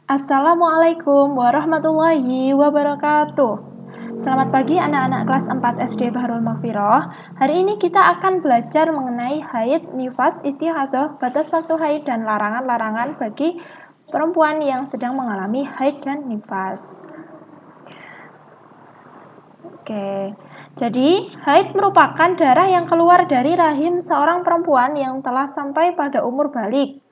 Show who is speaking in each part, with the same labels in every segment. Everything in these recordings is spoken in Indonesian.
Speaker 1: Assalamualaikum warahmatullahi wabarakatuh. Selamat pagi anak-anak kelas 4 SD Bahrul Maghfirah. Hari ini kita akan belajar mengenai haid, nifas, istihadah, batas waktu haid, dan larangan-larangan bagi perempuan yang sedang mengalami haid dan nifas. Oke, jadi haid merupakan darah yang keluar dari rahim seorang perempuan yang telah sampai pada umur balik.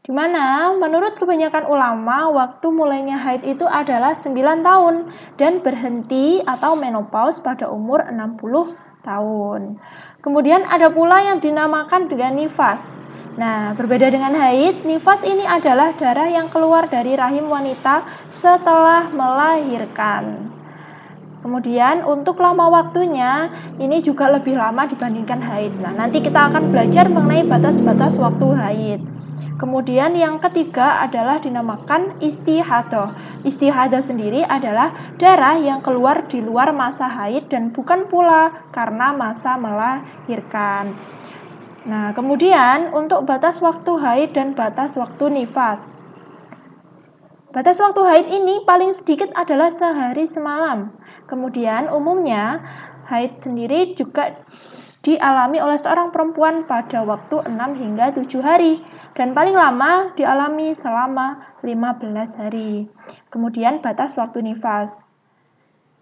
Speaker 1: Di mana menurut kebanyakan ulama, waktu mulainya haid itu adalah 9 tahun dan berhenti atau menopause pada umur 60 tahun. Kemudian ada pula yang dinamakan dengan nifas. Nah, berbeda dengan haid, nifas ini adalah darah yang keluar dari rahim wanita setelah melahirkan. Kemudian untuk lama waktunya ini juga lebih lama dibandingkan haid. Nah, nanti kita akan belajar mengenai batas-batas waktu haid. Kemudian yang ketiga adalah dinamakan istihadah. Istihadah sendiri adalah darah yang keluar di luar masa haid dan bukan pula karena masa melahirkan. Nah, kemudian untuk batas waktu haid dan batas waktu nifas. Batas waktu haid ini paling sedikit adalah sehari semalam. Kemudian umumnya haid sendiri juga dialami oleh seorang perempuan pada waktu 6 hingga 7 hari dan paling lama dialami selama 15 hari. Kemudian batas waktu nifas.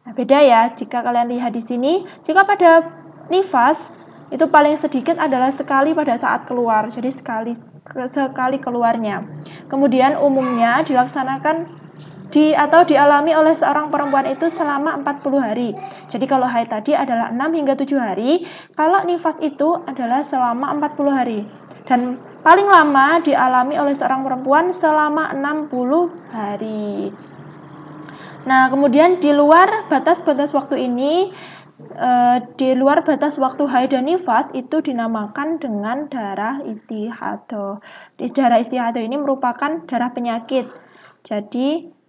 Speaker 1: Nah, beda ya jika kalian lihat di sini, jika pada nifas itu paling sedikit adalah sekali pada saat keluar, jadi sekali keluarnya. Kemudian umumnya dilaksanakan atau dialami oleh seorang perempuan itu selama 40 hari. Jadi kalau haid tadi adalah 6 hingga 7 hari, kalau nifas itu adalah selama 40 hari. Dan paling lama dialami oleh seorang perempuan selama 60 hari. Nah, kemudian di luar batas-batas waktu ini, di luar batas waktu haid dan nifas itu dinamakan dengan darah istihadah. Darah istihadah ini merupakan darah penyakit. Jadi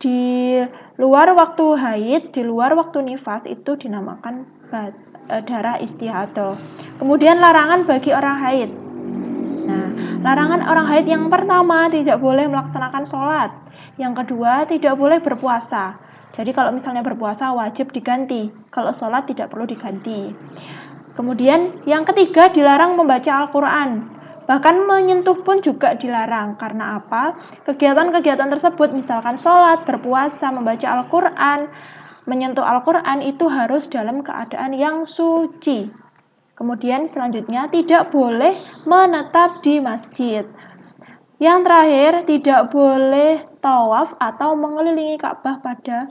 Speaker 1: di luar waktu haid, di luar waktu nifas itu dinamakan darah istihadah. Kemudian larangan bagi orang haid. Nah, larangan orang haid yang pertama tidak boleh melaksanakan sholat. Yang kedua tidak boleh berpuasa. Jadi kalau misalnya berpuasa wajib diganti. Kalau sholat tidak perlu diganti. Kemudian yang ketiga dilarang membaca Al-Quran. Bahkan menyentuh pun juga dilarang. Karena apa? Kegiatan-kegiatan tersebut misalkan sholat, berpuasa, membaca Al-Quran, menyentuh Al-Quran itu harus dalam keadaan yang suci. Kemudian selanjutnya tidak boleh menetap di masjid. Yang terakhir tidak boleh tawaf atau mengelilingi Ka'bah pada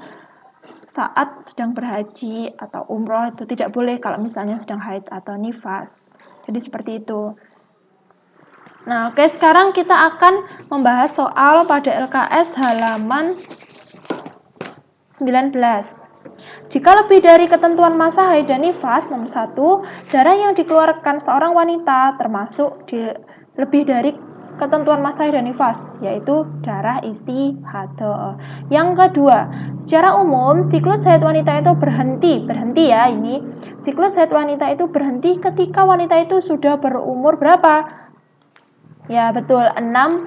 Speaker 1: saat sedang berhaji atau umroh, itu tidak boleh kalau misalnya sedang haid atau nifas. Jadi seperti itu. Nah, oke, sekarang kita akan membahas soal pada LKS halaman 19. Jika lebih dari ketentuan masa haid dan nifas, nomor 1, darah yang dikeluarkan seorang wanita termasuk lebih dari ketentuan masa haid dan nifas, yaitu darah istihadah. Yang kedua, secara umum siklus haid wanita itu berhenti ya ini. Siklus haid wanita itu berhenti ketika wanita itu sudah berumur berapa? Ya, betul, 60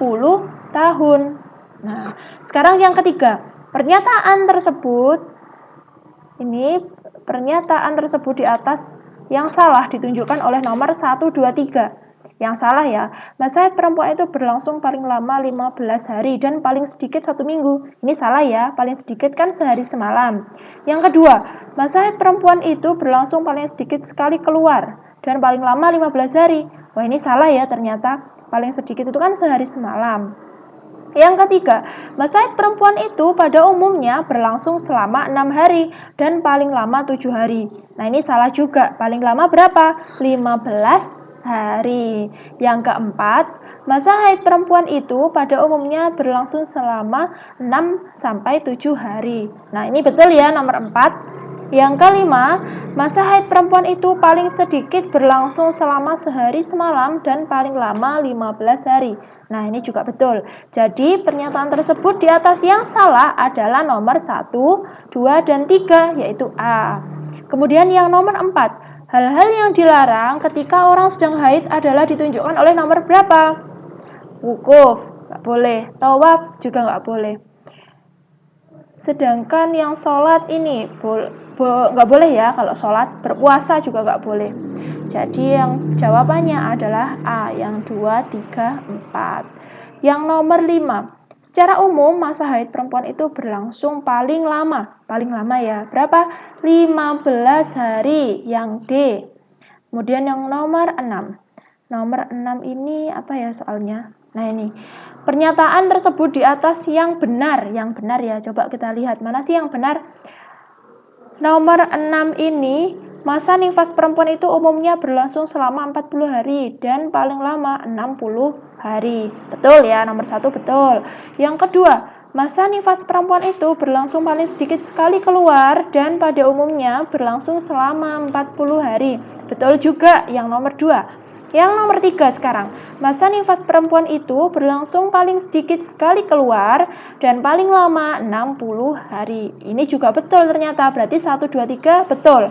Speaker 1: tahun. Nah, sekarang yang ketiga, pernyataan tersebut di atas yang salah ditunjukkan oleh nomor 1, 2, 3. Yang salah ya, masa haid perempuan itu berlangsung paling lama 15 hari dan paling sedikit 1 minggu. Ini salah ya, paling sedikit kan sehari semalam. Yang kedua, masa haid perempuan itu berlangsung paling sedikit sekali keluar dan paling lama 15 hari. Wah, ini salah ya ternyata, paling sedikit itu kan sehari semalam. Yang ketiga, masa haid perempuan itu pada umumnya berlangsung selama 6 hari dan paling lama 7 hari. Nah, ini salah juga. Paling lama berapa? 15 hari. Yang keempat, masa haid perempuan itu pada umumnya berlangsung selama 6 sampai 7 hari. Nah, ini betul ya nomor 4. Yang kelima, masa haid perempuan itu paling sedikit berlangsung selama sehari semalam dan paling lama 15 hari. Nah, ini juga betul. Jadi, pernyataan tersebut di atas yang salah adalah nomor 1, 2, dan 3, yaitu A. Kemudian yang nomor 4, hal-hal yang dilarang ketika orang sedang haid adalah ditunjukkan oleh nomor berapa? Wukuf, nggak boleh. Tawaf juga nggak boleh. Sedangkan yang sholat ini nggak boleh ya kalau sholat. Berpuasa juga nggak boleh. Jadi yang jawabannya adalah A, yang 2, 3, 4. Yang nomor 5. Secara umum masa haid perempuan itu berlangsung paling lama. Paling lama ya. Berapa? 15 hari, yang D. Kemudian yang nomor 6. Nomor 6 ini apa ya soalnya? Nah ini. Pernyataan tersebut di atas yang benar. Yang benar ya. Coba kita lihat mana sih yang benar. Nomor 6 ini, masa nifas perempuan itu umumnya berlangsung selama 40 hari dan paling lama 60 hari. Betul ya, nomor 1 betul. Yang kedua, masa nifas perempuan itu berlangsung paling sedikit sekali keluar dan pada umumnya berlangsung selama 40 hari. Betul juga yang nomor 2. Yang nomor 3 sekarang, masa nifas perempuan itu berlangsung paling sedikit sekali keluar dan paling lama 60 hari. Ini juga betul ternyata, berarti 1, 2, 3 betul.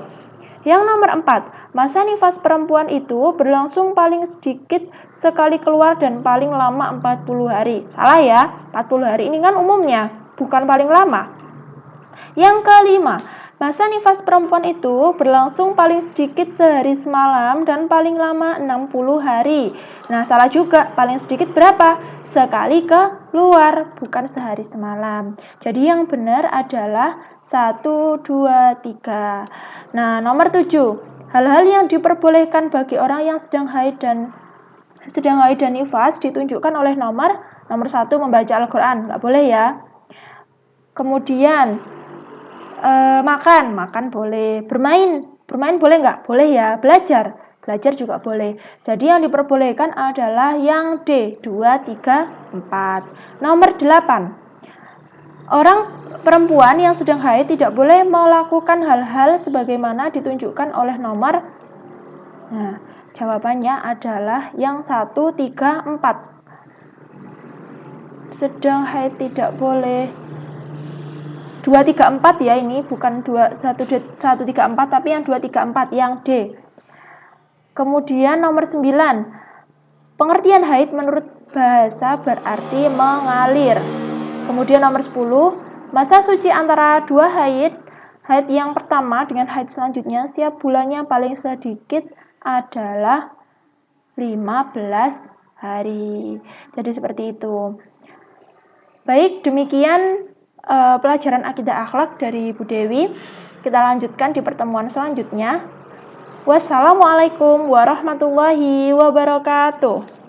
Speaker 1: Yang nomor 4, masa nifas perempuan itu berlangsung paling sedikit sekali keluar dan paling lama 40 hari. Salah ya, 40 hari ini kan umumnya, bukan paling lama. Yang kelima, masa nifas perempuan itu berlangsung paling sedikit sehari semalam dan paling lama 60 hari. Nah, salah juga. Paling sedikit berapa? Sekali keluar, bukan sehari semalam. Jadi yang benar adalah 1, 2, 3. Nah, nomor 7. Hal-hal yang diperbolehkan bagi orang yang sedang haid dan nifas ditunjukkan oleh nomor 1 membaca Al-Quran. Nggak boleh ya. Kemudian makan boleh. Bermain boleh nggak? Boleh ya. Belajar juga boleh. Jadi yang diperbolehkan adalah yang D, 2, 3, 4. Nomor 8. Orang perempuan yang sedang haid tidak boleh melakukan hal-hal sebagaimana ditunjukkan oleh nomor. Nah, jawabannya adalah yang 1, 3, 4. Sedang haid tidak boleh 2, 3, 4 ya, ini bukan 1, 3, 4, tapi yang 2, 3, 4, yang D. Kemudian nomor 9. Pengertian haid menurut bahasa berarti mengalir. Kemudian nomor 10. Masa suci antara dua haid yang pertama dengan haid selanjutnya setiap bulannya paling sedikit adalah 15 hari. Jadi seperti itu. Baik, demikian pelajaran akidah akhlak dari Bu Dewi. Kita lanjutkan di pertemuan selanjutnya. Wassalamualaikum warahmatullahi wabarakatuh.